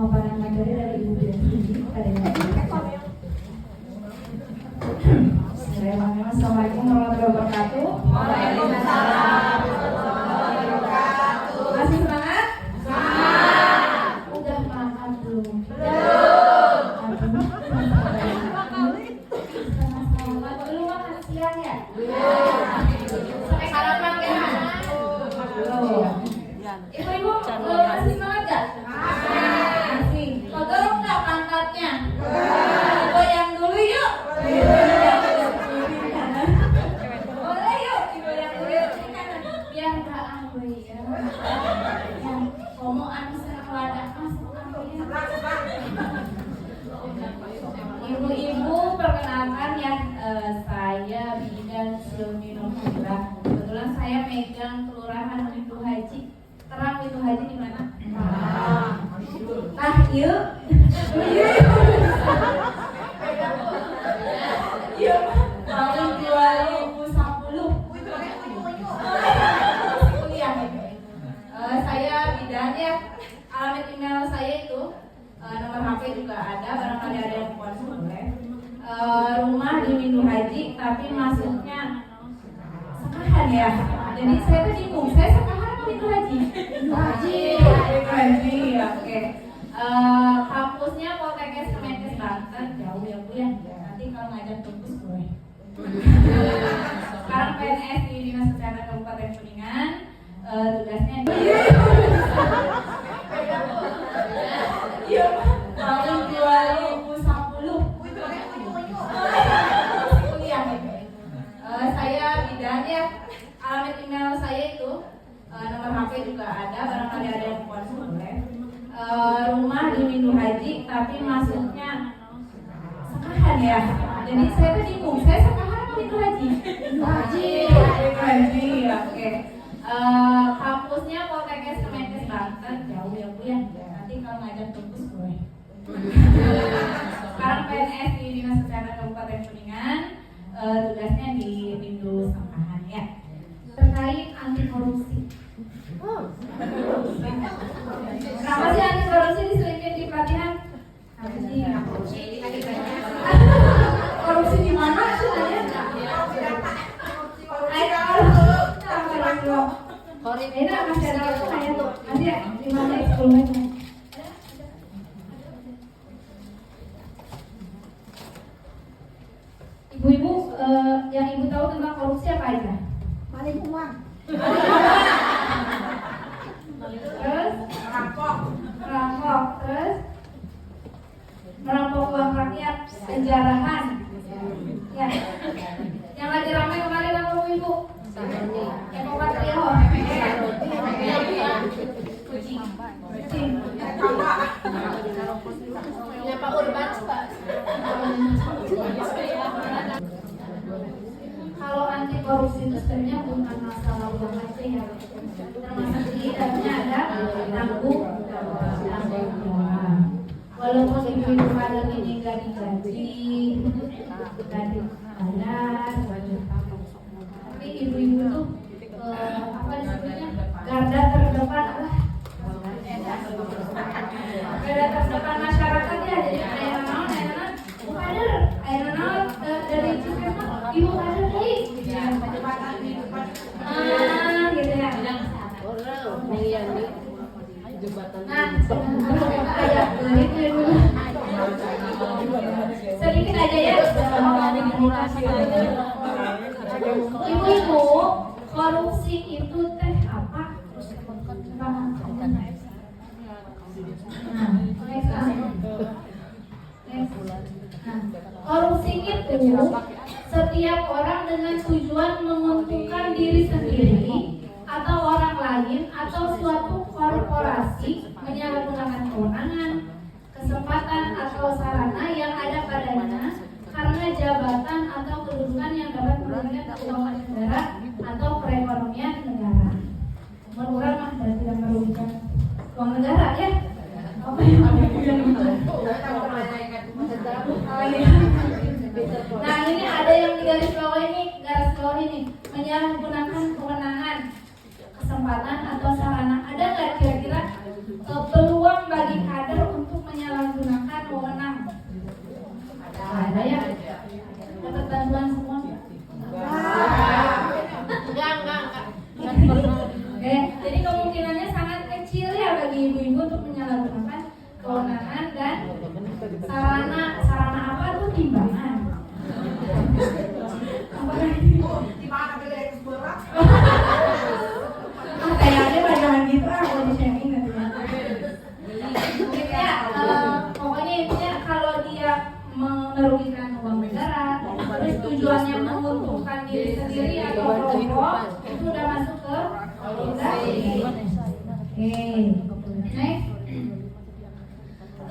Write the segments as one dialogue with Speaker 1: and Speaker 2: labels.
Speaker 1: pemaparan materi dari Ibu Bianti pada yang Assalamualaikum warahmatullahi wabarakatuh.
Speaker 2: Waalaikumsalam warahmatullahi wabarakatuh.
Speaker 1: Masih semangat?
Speaker 2: Semangat.
Speaker 1: Udah makan belum? Belum makan siang ya? Sampai sarapan kan? Ibu-ibu masih semangat gak? Masih. Pegel nggak pantatnya? Goyang dulu yuk. Boleh yuk, digoyang dulu yuk. Biar nggak angguy ya. Yang ngomong anu senang wadah masuk angguy. Ibu-ibu perkenalkan ya, saya Bidan Silmi Nurhira. Kebetulan saya megang kelurahan Windu Haji. Terang Windu Haji di mana? Nah, yuk. Yuk. Tahun 2010. Kuliah. Saya Bidan ya. Alamat email saya itu, nomor HP juga ada, barangkali ada yang mau boleh. Rumah di Windu Haji, tapi masuknya Sekahan ya. Jadi saya tuh bingung, saya Sekahan atau Windu Haji? Haji, oke. Kampusnya Poltekkes Kemenkes Banten, jauh ya Bu ya. Nanti kalau ngajak tembus boleh. Sekarang PNS di Dinas Kesehatan Kabupaten Kuningan, tugasnya di tahun 2010. Kuliah. Saya Bidan ya. Alamat email saya itu, nomor HP juga ada, barangkali ada yang mau boleh. Rumah di Windu Haji, tapi masuknya Sekahan ya. Jadi saya tuh bingung, saya Sekahan atau Windu Haji? Haji, oke. Kampusnya Poltekkes Kemenkes Banten, jauh ya Bu ya. Nanti kalau ngajak tembus boleh. Sekarang PNS di Dinas Kesehatan Kabupaten Kuningan, tugasnya di Windu Sekahan ya. Terkait anti korupsi. Kenapa sih anti korupsi diselipin di pelatihan? Korupsi di mana sebenarnya? Ini masih ada waktu nggak ya tuh? Masih ya? 5 menit, 10 menit. Ibu-ibu, yang ibu tahu tentang korupsi apa aja?
Speaker 2: Maling uang.
Speaker 1: Terus merampok, terus merampok uang rakyat, penjarahan. Ya. Yang lagi ramai kemarin apa Bu Ibu? Ekopat Rio. Kucing. Ya Pak Urban Pak. Kalau anti korupsi itu sebenarnya bukan masalah uang aja ya. Termasuk di dalamnya ada tanggung jawab. Walaupun ibu-ibu kadang ini nggak digaji, nggak dibayar, tapi ibu-ibu tuh apa disebutnya garda terdepan lah. Garda terdepan masyarakat ya. Jadi air naon dari Cirebon ibu kader deh. Gitu ya. Nah, ayat berikutnya dulu. Sedikit aja ya. Ibu-ibu, korupsi itu teh apa? Korupsi itu setiap orang dengan tujuan menguntungkan diri sendiri atau orang lain atau suatu korporasi menyalahgunakan kewenangan, kesempatan atau sarana yang ada padanya karena jabatan atau kedudukan yang dapat merugikan keuangan negara atau perekonomian negara. Menurut mah dan tidak merugikan uang negara ya. Apa yang merugikan itu? Nah ini ada yang di garis bawah ini menyalahgunakan kewenangan, kesempatan atau sarana. Ada nggak kira-kira peluang bagi kader untuk Ya, pokoknya intinya kalau dia merugikan uang negara, terus tujuannya menguntungkan diri sendiri atau kelompok, itu udah masuk ke korupsi. Oke, next.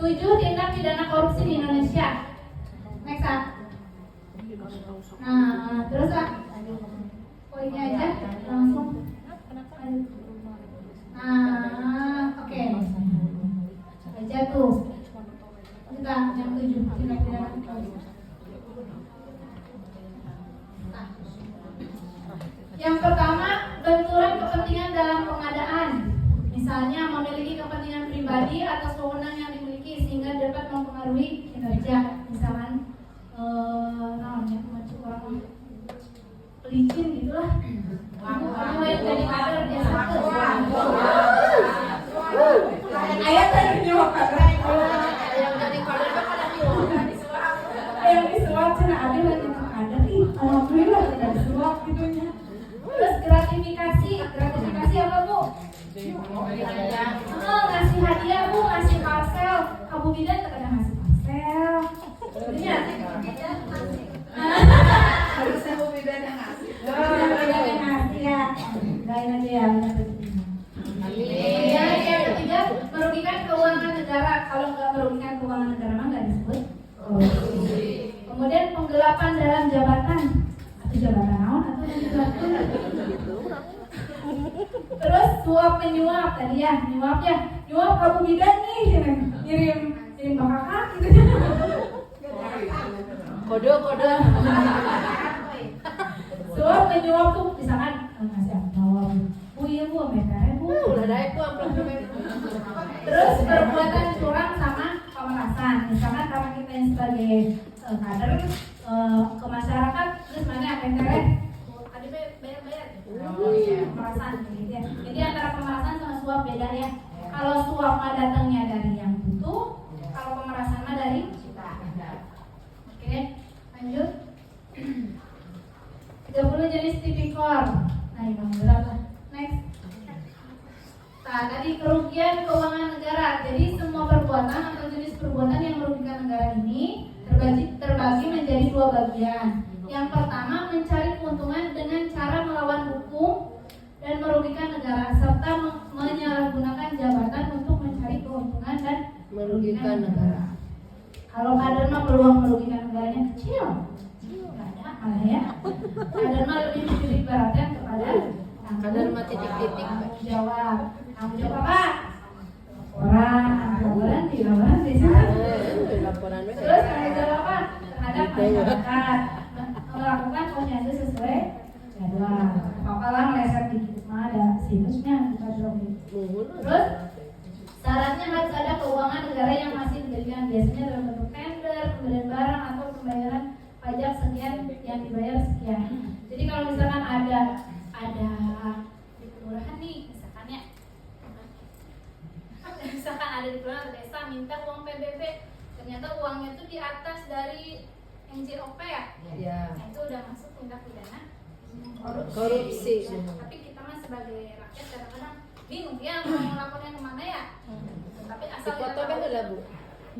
Speaker 1: 7 tindak pidana korupsi di Indonesia. Next ah. Nah, terus ah. Poinnya aja langsung. Nah, oke. Baca tuh. Kita yang 7 tindak pidana korupsi. Nah. Yang pertama, benturan kepentingan dalam pengadaan. Misalnya memiliki kepentingan pribadi atas wewenang yang dimiliki sehingga dapat mempengaruhi kinerja. Misalkan namanya macam orang pelicin gitulah. Kamu yang jadi kader dia satu. Ayat tadi nyok. Yang jadi kader pada nyok. Yang disuap cina ada lagi kader ih. Alhamdulillah tidak disuap gitunya. Terus gratifikasi apa Bu? Ngasih hadiah Bu, ngasih parcel. Kamu bidan terkadang ngasih parcel. Iya.
Speaker 2: Harusnya Bu Bidan yang ngasih.
Speaker 1: Yang ngasih ya. Doain aja ya. Yang ketiga, merugikan keuangan negara. Kalau nggak merugikan keuangan negara mah nggak disebut korupsi. Kemudian penggelapan dalam jabatan atau jabatan naon atau jabatan. Terus suap menyuap tadi ya, nyuap kamu bidan nih, ngirim bakak gitu. Kode. Suap menyuap tuh misalkan ngasih apa? Bu iya Bu, meter Bu. Udah ada Bu Terus perbuatan curang sama pemerasan. Misalkan karena kita yang sebagai kader ke masyarakat, terus mana meter tadi bayar. Pemerasan gitu ya. Jadi antara pemerasan sama suap beda ya. Kalau suap mah datangnya dari yang butuh, kalau pemerasan mah dari kita. Oke, lanjut. 30 jenis tipikor. Nah, ini berapa? Next. Nah, tadi kerugian keuangan negara. Jadi semua perbuatan atau jenis perbuatan yang merugikan negara ini terbagi menjadi 2 bagian. Yang pertama, mencari keuntungan dengan cara melawan hukum dan merugikan negara serta menyalahgunakan jabatan untuk mencari keuntungan dan merugikan negara. Kalau kader mah peluang merugikan negaranya kecil. Enggak ada malah ya. Kader mah lebih diberi perhatian kepada kader mah titik-titik tanggung jawab apa? Laporan di sana. Terus tanggung jawab apa? Terhadap masyarakat. Melakukan posyandu sesuai jadwal. Apalah meleset dikit mah ada sinusnya kita dong. Terus syaratnya harus ada keuangan negara yang masih diberikan biasanya dalam bentuk tender, pembelian barang atau pembayaran pajak sekian yang dibayar sekian. Jadi kalau misalkan ada kelurahan nih misalkan ya, misalkan ada di kelurahan atau desa minta uang PBB, ternyata uangnya itu di atas dari NJOP ya. Nah, itu udah masuk tindak pidana korupsi. Tapi kita mah sebagai rakyat kadang-kadang bingung ya mau lapornya kemana ya. Tapi asal
Speaker 3: dipoto lah Bu.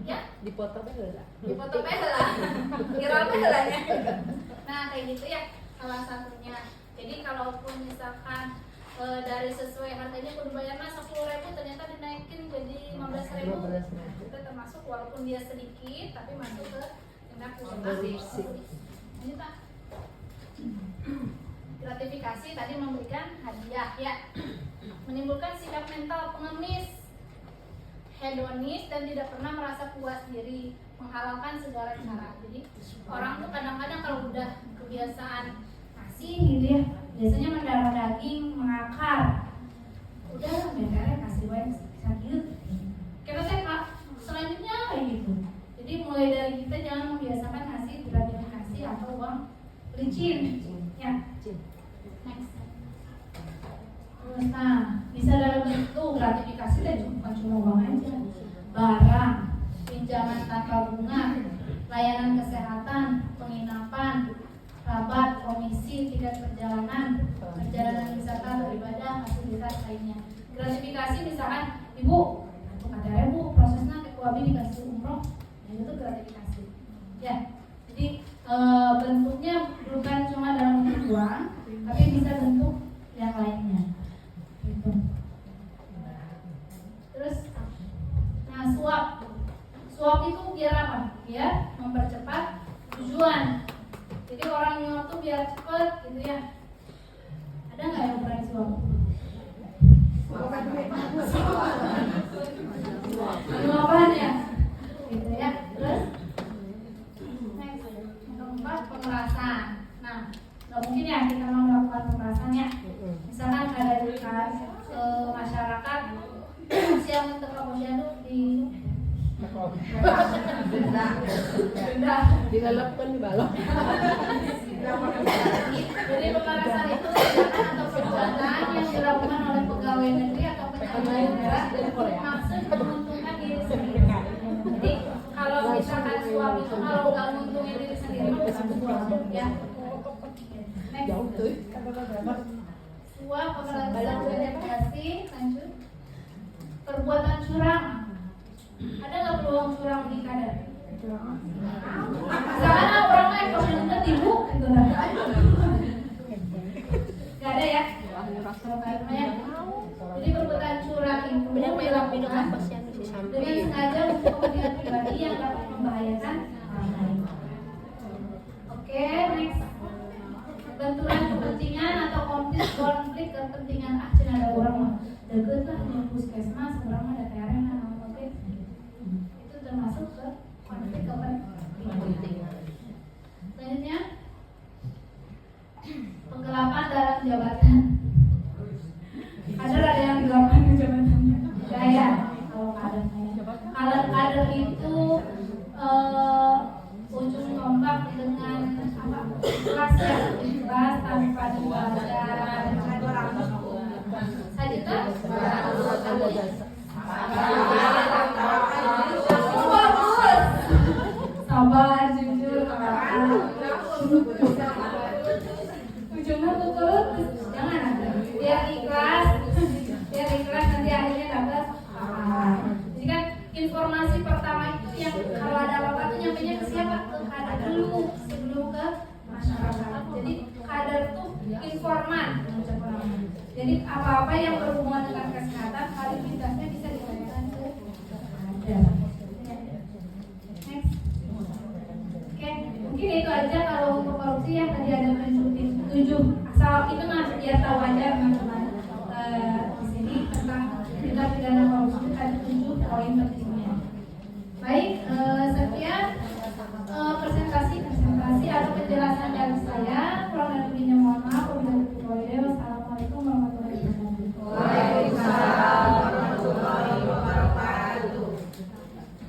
Speaker 1: Ya,
Speaker 3: Dipoto lah.
Speaker 1: dipoto lah. Viral lah ya. Nah, kayak gitu ya salah satunya. Jadi kalaupun misalkan dari sesuai harganya kudu bayar mah 10.000 ternyata dinaikin jadi 15.000. Itu termasuk walaupun dia sedikit tapi masuk ke tindak pidana korupsi. Lanjut Pak. Gratifikasi tadi memberikan hadiah ya. Menimbulkan sikap mental pengemis, hedonis dan tidak pernah merasa puas diri, menghalalkan segala cara. Jadi orang tuh kadang-kadang kalau udah kebiasaan ngasih gitu ya, biasanya mendarah daging, mengakar. Udah benernya kasih wae sakit. Kita teh selanjutnya kayak gitu. Jadi mulai dari kita jangan membiasakan ngasih gratifikasi atau uang licin. Ya. Next. Nah, bisa dalam bentuk gratifikasi dan bukan cuma uang aja, barang, pinjaman tanpa bunga, layanan kesehatan, penginapan, rabat, komisi, tiket perjalanan wisata, beribadah, fasilitas lainnya. Gratifikasi misalkan, Ibu, untuk ada Bu, Abi dikasih umroh, dan itu gratifikasi. Ya, jadi bentuknya bukan cuma dalam bentuk uang, tapi bisa bentuk yang lainnya. Gitu. Terus, nah suap itu biar apa? Biar mempercepat tujuan. Jadi orang nyuap tuh biar cepet gitu ya. Ada nggak yang pernah disuap? Nyuapan ya, gitu ya. Terus, next, yang keempat pemerasan. Nah, nggak mungkin ya kita mau melakukan pemerasan ya. Misalkan ada dukaan ke masyarakat yang untuk posyandu di benda
Speaker 3: Dilalapkan di balok.
Speaker 1: Jadi pemerasan itu tindakan atau perbuatan yang dilakukan oleh pegawai negeri atau penyelenggara negara maksud menguntungkan diri sendiri. Jadi kalau misalkan suap itu kalau nggak menguntungkan diri sendiri bukan suap ya. Next. Suap, pemerasan, gratifikasi, lanjut. Perbuatan curang. Ada nggak peluang curang di kadar? Misalkan orangnya ekonominya tibu, gitu lah. Gak ada ya? Jadi perbuatan curang itu dilakukan dengan sengaja untuk kepentingan pribadi yang dapat membahayakan orang lain. Oke, next. Benturan kepentingan atau konflik kepentingan cina ada orang mah deket lah di puskesmas, orang mah ada TRN konflik. Itu termasuk ke konflik kepentingan. Selanjutnya penggelapan dalam jabatan. Ada yang digelapkan di jabatannya. Gaya kalau kader itu ujung tombak dengan apa? Ikhlas ya, ikhlas tanpa dibaca. Sajuta? Bagus. Sabar, jujur, ujungnya tutup, jangan biar ikhlas nanti akhirnya dapat. Jadi kan informasi pertama itu yang kalau ada apa-apa tuh nyampainya ke siapa? Ke kader dulu sebelum ke masyarakat. Jadi kader tuh informan. Jadi apa-apa yang berhubungan dengan kesehatan kualitasnya bisa ditanyakan ke kader. Next. Oke, mungkin itu aja kalau untuk korupsi ya tadi ada 7 asal itu mah biar tahu aja teman-teman di sini tentang tindak pidana korupsi ada 7 poin pentingnya. Baik, sekian presentasi atau penjelasan dari saya. Kurang lebihnya mohon maaf. Wassalamualaikum warahmatullahi wabarakatuh.
Speaker 2: Waalaikumsalam warahmatullahi wabarakatuh.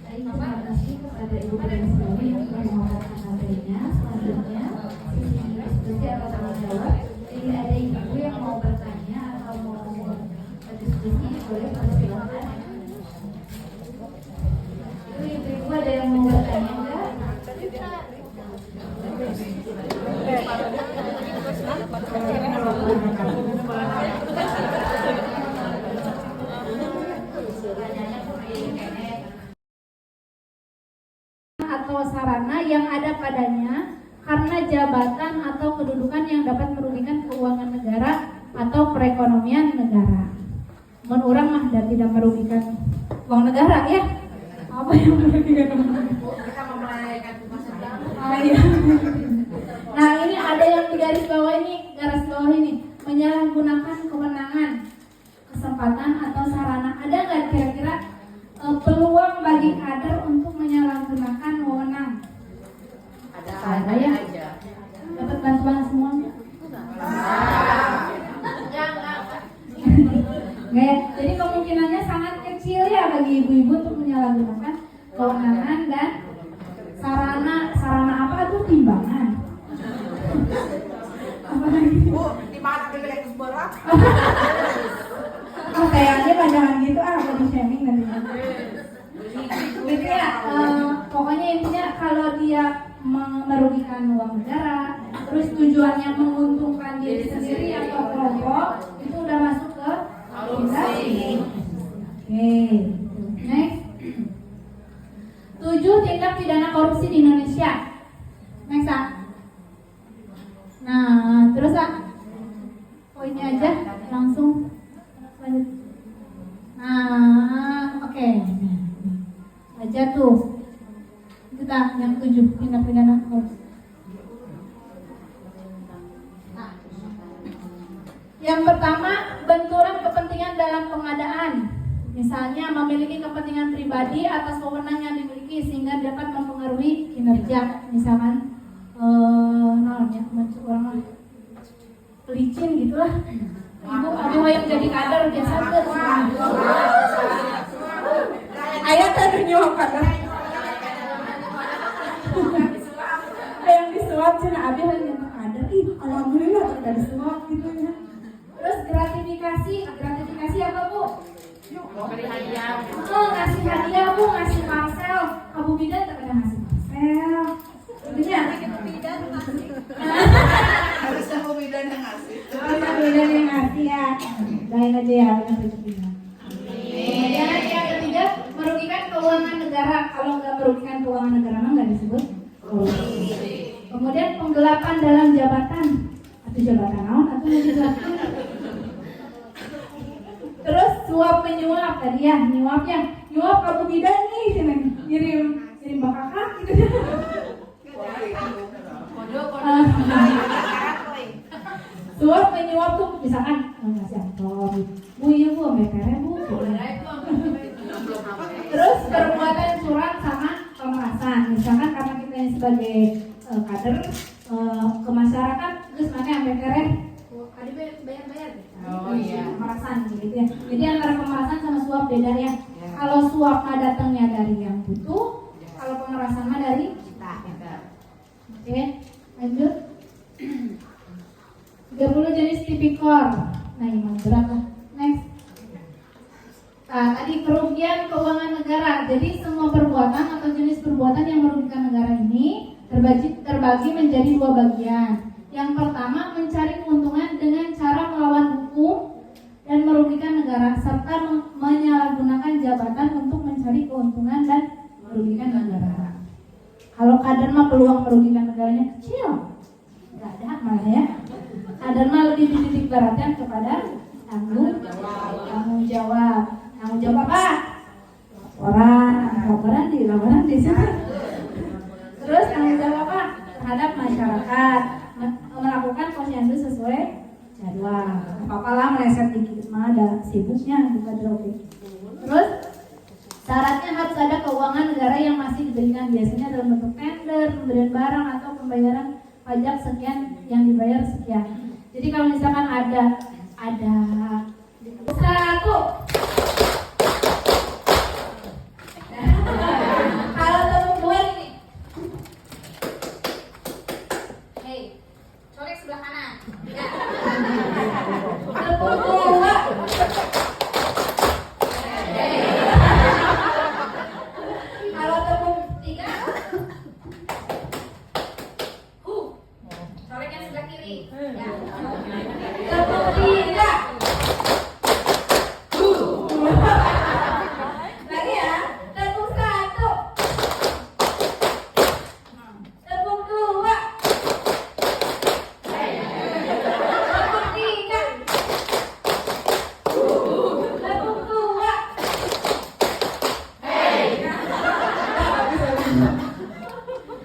Speaker 1: Baik, terima kasih kepada Ibu Presiden yang telah mengangkat materinya. Selanjutnya, diskusi atau tanya jawab. Jadi ada ibu yang mau bertanya atau mau berdiskusi, boleh silakan. Ibu ada yang mau bertanya enggak? Atau sarana yang ada padanya karena jabatan atau kedudukan yang dapat merugikan keuangan negara atau perekonomian negara. Menurut orang mah dan tidak merugikan uang negara ya. Apa yang merugikan uang negara?
Speaker 2: Kita memelayani masyarakat.
Speaker 1: Iya. Nah ini ada yang di garis bawah ini menyalahgunakan kewenangan, kesempatan atau sarana. Ada nggak kira-kira peluang bagi kader untuk menyalahgunakan wewenang? Ada ya? Dapat bantuan semuanya? Nggak ya? Jadi kemungkinannya sangat kecil ya bagi ibu-ibu untuk menyalahgunakan kewenangan dan sarana apa tuh timbangan? Apa lagi?
Speaker 2: Bu, di mana pilih sebelah?
Speaker 1: Oh kayaknya panjangan gitu body shaming nanti. Gitu ya, pokoknya intinya kalau dia merugikan uang negara, terus tujuannya menguntungkan diri sendiri atau kelompok, itu udah masuk ke korupsi. Oke, next. tindak pidana korupsi di Indonesia. Next, ah. Nah, terus ah. Poinnya aja langsung lanjut. Nah, oke. Aja tuh. Kita yang 7 tindak pidana korupsi. Nah. Yang pertama, benturan kepentingan dalam pengadaan. Misalnya memiliki kepentingan pribadi atas wewenang yang dimiliki sehingga dapat mempengaruhi kinerja. Misalkan orang pelicin gitulah. Ibu aduh yang jadi kader biasa tuh. Ayah tadi nyuap kader. Yang disuap cina abi yang kader. Ih, alhamdulillah tidak disuap gitu ya. Terus gratifikasi apa Bu?
Speaker 2: Beri hadiah.
Speaker 1: Oh, ngasih hadiah Bu, ngasih parcel. Abu Bidan tak ada ngasih parcel. Bener?
Speaker 2: Harus Abu Bidan yang ngasih.
Speaker 1: Abu Bidan yang ngasih ya. Doain aja ya, kita berjaya. Kemudian yang ketiga, merugikan keuangan negara. Kalau nggak merugikan keuangan negara mah nggak disebut korupsi. Kemudian penggelapan dalam jabatan. Atau jabatan naon atau mau digelapkan. Terus suap menyuap tadi ya, nyuap Abu Bidan nih, ngirim bakakak gitu. Suap menyuap tuh misalkan ngasih amplop, Bu iya Bu, ambil Bu. Terus perbuatan curang sama pemerasan, misalkan karena kita yang sebagai kader ke masyarakat, terus mana ambil keren, bayar.
Speaker 2: Oh iya.
Speaker 1: Pemerasan gitu ya. Jadi antara pemerasan sama suap beda ya. Kalau suap mah datangnya dari yang butuh, kalau pemerasan mah dari kita. Oke, lanjut. 30 jenis tipikor. Nah, ini berat lah. Next. Nah, tadi kerugian keuangan negara. Jadi semua perbuatan atau jenis perbuatan yang merugikan negara ini terbagi menjadi 2 bagian. Yang pertama, mencari keuntungan dengan cara melawan hukum dan merugikan negara, serta menyalahgunakan jabatan untuk mencari keuntungan dan merugikan negara. Kalau kader mah peluang merugikan negaranya kecil, nggak ada malah ya. Kader mah lebih dititik beratkan kepada tanggung jawab. Tanggung jawab apa? Laporan di sini. Terus tanggung jawab apa? Terhadap masyarakat. Melakukan posyandu sesuai jadwal. Apa-apalah meleset dikit mah ada sibuknya bukan oke. Terus syaratnya harus ada keuangan negara yang masih diberikan, biasanya dalam bentuk tender, pemberian barang atau pembayaran pajak sekian yang dibayar sekian. Jadi kalau misalkan ada satu kalau tepung dua ini.
Speaker 4: Colek sebelah kanan. Ya.
Speaker 1: Tepung dua. Kalau tepung tiga.
Speaker 4: Colek yang sebelah kiri. Ya.
Speaker 1: Tepung tiga. Lagi ya. Tepung satu. Tepung dua. Tepung tiga. Tepung dua.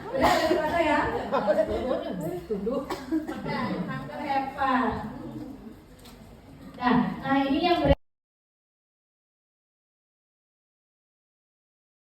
Speaker 1: Udah terasa ya. Hebat. Nah, ini yang